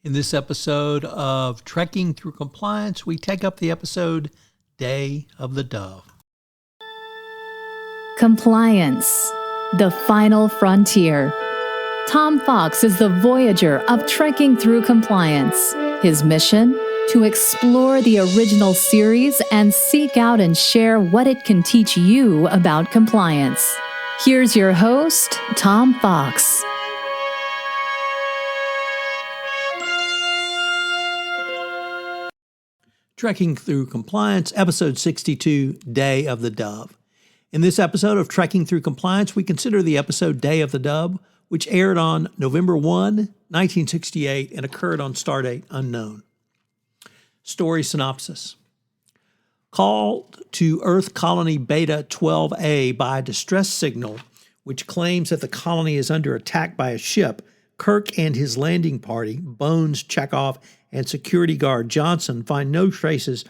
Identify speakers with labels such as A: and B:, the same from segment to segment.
A: In this episode of Trekking Through Compliance, we take up the episode Day of the Dove.
B: Compliance, the final frontier. Tom Fox is the voyager of Trekking Through Compliance. His mission? To explore the original series and seek out and share what it can teach you about compliance. Here's your host, Tom Fox.
A: Trekking Through Compliance, Episode 62, Day of the Dove. In this episode of Trekking Through Compliance, we consider the episode Day of the Dove, which aired on November 1, 1968, and occurred on stardate unknown. Story synopsis. Called to Earth Colony Beta 12A by a distress signal, which claims that the colony is under attack by a ship, Kirk and his landing party, Bones, Chekhov, and security guard Johnson, find no traces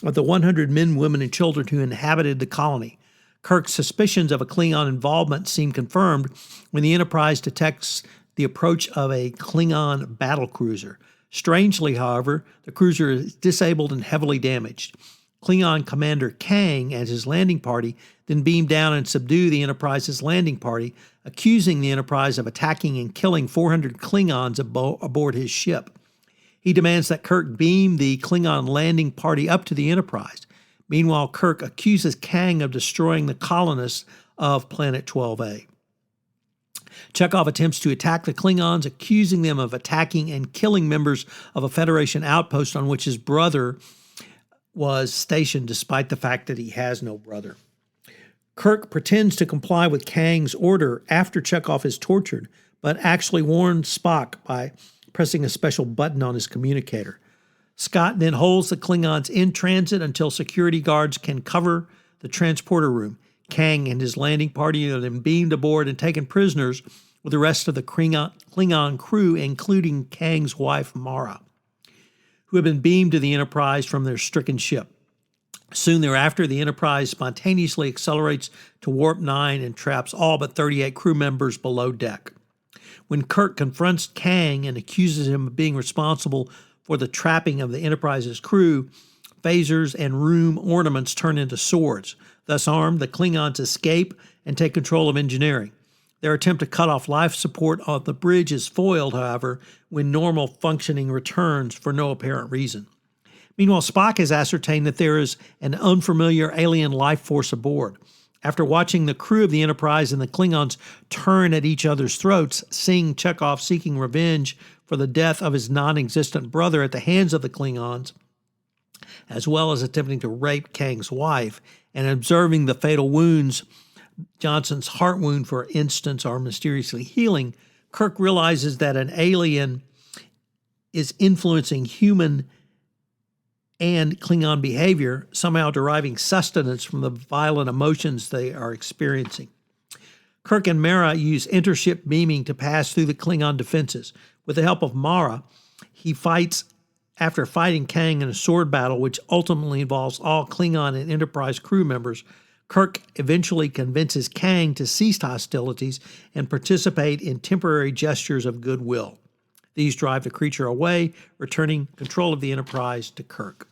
A: of the 100 men, women, and children who inhabited the colony. Kirk's suspicions of a Klingon involvement seem confirmed when the Enterprise detects the approach of a Klingon battlecruiser. Strangely, however, the cruiser is disabled and heavily damaged. Klingon Commander Kang and his landing party then beam down and subdue the Enterprise's landing party, accusing the Enterprise of attacking and killing 400 Klingons aboard his ship. He demands that Kirk beam the Klingon landing party up to the Enterprise. Meanwhile, Kirk accuses Kang of destroying the colonists of Planet 12A. Chekhov attempts to attack the Klingons, accusing them of attacking and killing members of a Federation outpost on which his brother was stationed, despite the fact that he has no brother. Kirk pretends to comply with Kang's order after Chekhov is tortured, but actually warns Spock by pressing a special button on his communicator. Scott then holds the Klingons in transit until security guards can cover the transporter room. Kang and his landing party are then beamed aboard and taken prisoners with the rest of the Klingon crew, including Kang's wife, Mara, who have been beamed to the Enterprise from their stricken ship. Soon thereafter, the Enterprise spontaneously accelerates to Warp 9 and traps all but 38 crew members below deck. When Kirk confronts Kang and accuses him of being responsible for the trapping of the Enterprise's crew, phasers and room ornaments turn into swords. Thus armed, the Klingons escape and take control of engineering. Their attempt to cut off life support on the bridge is foiled, however, when normal functioning returns for no apparent reason. Meanwhile, Spock has ascertained that there is an unfamiliar alien life force aboard. After watching the crew of the Enterprise and the Klingons turn at each other's throats, seeing Chekhov seeking revenge for the death of his non-existent brother at the hands of the Klingons, as well as attempting to rape Kang's wife, and observing the fatal wounds, Johnson's heart wound, for instance, are mysteriously healing, Kirk realizes that an alien is influencing human and Klingon behavior, somehow deriving sustenance from the violent emotions they are experiencing. Kirk and Mara use intership beaming to pass through the Klingon defenses. With the help of Mara, he fights after fighting Kang in a sword battle, which ultimately involves all Klingon and Enterprise crew members. Kirk eventually convinces Kang to cease hostilities and participate in temporary gestures of goodwill. These drive the creature away, returning control of the Enterprise to Kirk.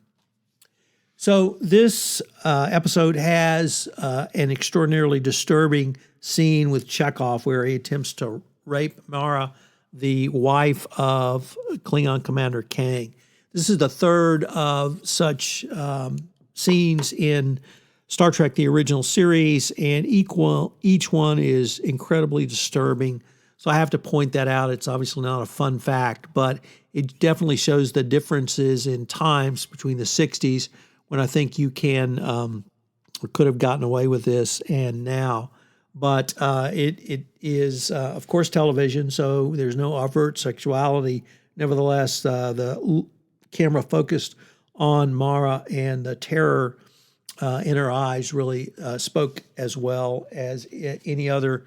A: So this episode has an extraordinarily disturbing scene with Chekhov where he attempts to rape Mara, the wife of Klingon Commander Kang. This is the third of such scenes in Star Trek, the original series, and each one is incredibly disturbing. So I have to point that out. It's obviously not a fun fact, but it definitely shows the differences in times between the 60s, when I think you can or could have gotten away with this, and now. But it is, of course, television, so there's no overt sexuality. Nevertheless, the camera focused on Mara, and the terror in her eyes really spoke as well as any other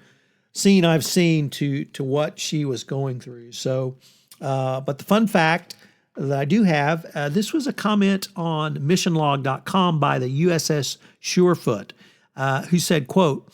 A: scene I've seen to what she was going through. So, but the fun fact that I do have, this was a comment on missionlog.com by the USS Surefoot, who said, quote,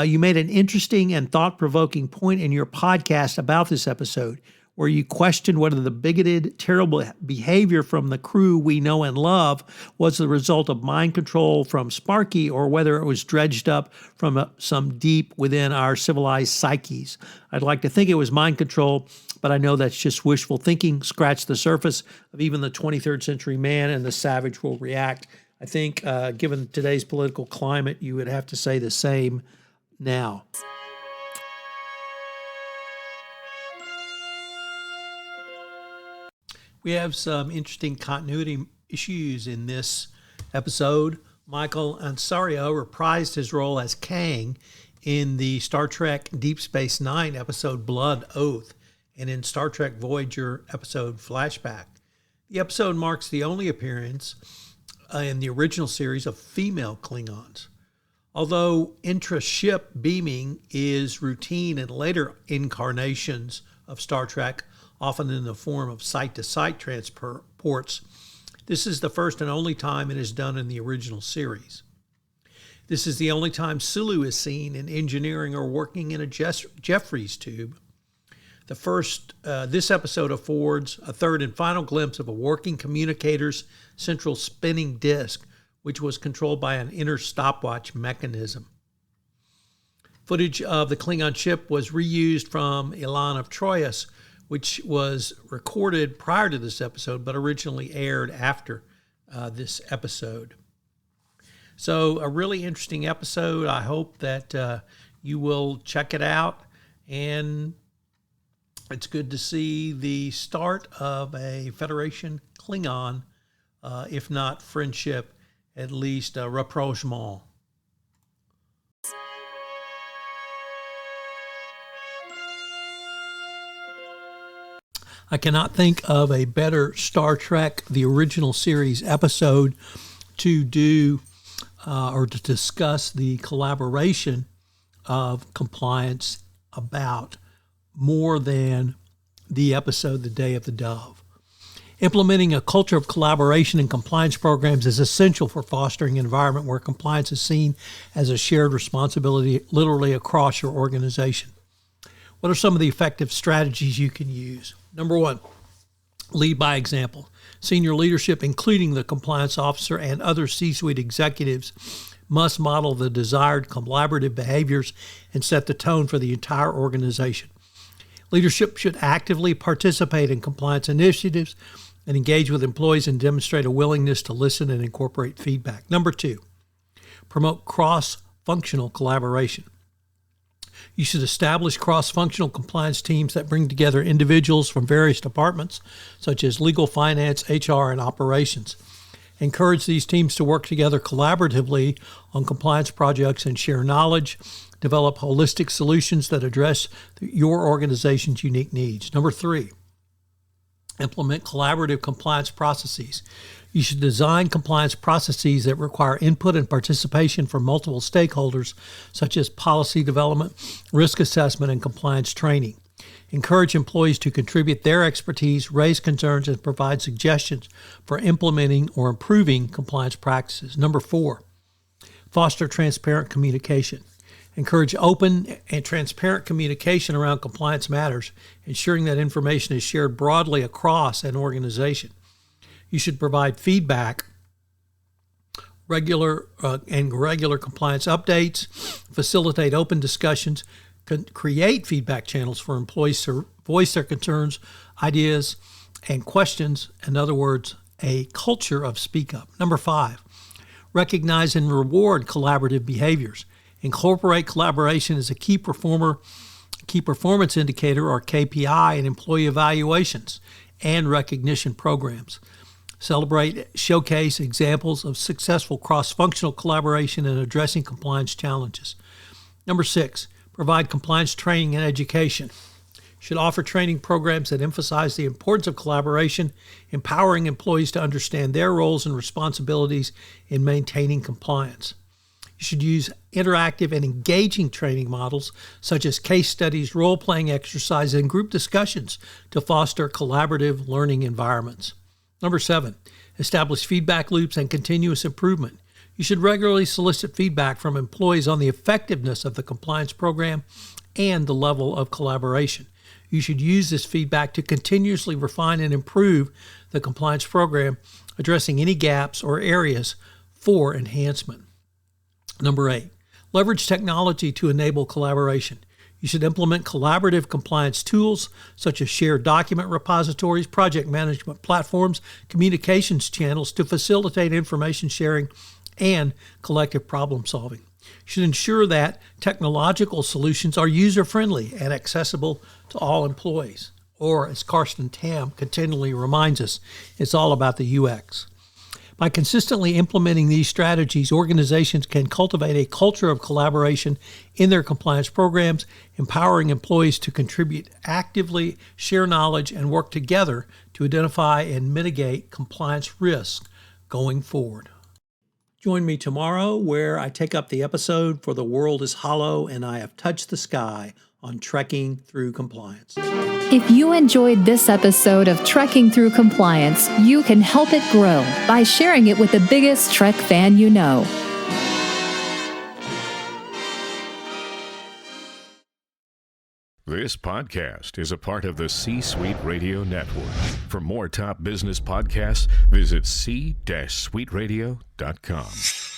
A: you made an interesting and thought-provoking point in your podcast about this episode, where you question whether the bigoted, terrible behavior from the crew we know and love was the result of mind control from Sparky or whether it was dredged up from some deep within our civilized psyches. I'd like to think it was mind control, but I know that's just wishful thinking. Scratch the surface of even the 23rd century man and the savage will react. I think given today's political climate, you would have to say the same now. We have some interesting continuity issues in this episode. Michael Ansario reprised his role as Kang in the Star Trek Deep Space Nine episode Blood Oath and in Star Trek Voyager episode Flashback. The episode marks the only appearance in the original series of female Klingons. Although intra-ship beaming is routine in later incarnations of Star Trek, often in the form of site-to-site transports, this is the first and only time it is done in the original series. This is the only time Sulu is seen in engineering or working in a Jeffries tube. This episode affords a third and final glimpse of a working communicator's central spinning disk, which was controlled by an inner stopwatch mechanism. Footage of the Klingon ship was reused from Elan of Troyes, which was recorded prior to this episode, but originally aired after this episode. So a really interesting episode. I hope that you will check it out. And it's good to see the start of a Federation Klingon, if not friendship, at least a rapprochement. I cannot think of a better Star Trek, the original series episode to do or to discuss the collaboration of compliance about more than the episode The Day of the Dove. Implementing a culture of collaboration and compliance programs is essential for fostering an environment where compliance is seen as a shared responsibility literally across your organization. What are some of the effective strategies you can use? Number one, lead by example. Senior leadership, including the compliance officer and other C-suite executives, must model the desired collaborative behaviors and set the tone for the entire organization. Leadership should actively participate in compliance initiatives and engage with employees and demonstrate a willingness to listen and incorporate feedback. Number two, promote cross-functional collaboration. You should establish cross-functional compliance teams that bring together individuals from various departments, such as legal, finance, HR, and operations. Encourage these teams to work together collaboratively on compliance projects and share knowledge, develop holistic solutions that address your organization's unique needs. Number three, implement collaborative compliance processes. You should design compliance processes that require input and participation from multiple stakeholders, such as policy development, risk assessment, and compliance training. Encourage employees to contribute their expertise, raise concerns, and provide suggestions for implementing or improving compliance practices. Number four, foster transparent communication. Encourage open and transparent communication around compliance matters, ensuring that information is shared broadly across an organization. You should provide feedback, regular compliance updates, facilitate open discussions, create feedback channels for employees to voice their concerns, ideas, and questions. In other words, a culture of speak up. Number five, recognize and reward collaborative behaviors. Incorporate collaboration as a key performance indicator or KPI in employee evaluations and recognition programs. Celebrate, showcase examples of successful cross-functional collaboration in addressing compliance challenges. Number six, provide compliance training and education. Should offer training programs that emphasize the importance of collaboration, empowering employees to understand their roles and responsibilities in maintaining compliance. You should use interactive and engaging training models such as case studies, role-playing exercises, and group discussions to foster collaborative learning environments. Number seven, establish feedback loops and continuous improvement. You should regularly solicit feedback from employees on the effectiveness of the compliance program and the level of collaboration. You should use this feedback to continuously refine and improve the compliance program, addressing any gaps or areas for enhancement. Number 8, leverage technology to enable collaboration. You should implement collaborative compliance tools such as shared document repositories, project management platforms, communications channels to facilitate information sharing and collective problem solving. You should ensure that technological solutions are user-friendly and accessible to all employees. Or, as Karsten Tam continually reminds us, it's all about the UX. By consistently implementing these strategies, organizations can cultivate a culture of collaboration in their compliance programs, empowering employees to contribute actively, share knowledge, and work together to identify and mitigate compliance risks going forward. Join me tomorrow where I take up the episode For the World is Hollow and I Have Touched the Sky on Trekking Through Compliance.
B: If you enjoyed this episode of Trekking Through Compliance, you can help it grow by sharing it with the biggest Trek fan you know.
C: This podcast is a part of the C-Suite Radio Network. For more top business podcasts, visit c-suiteradio.com.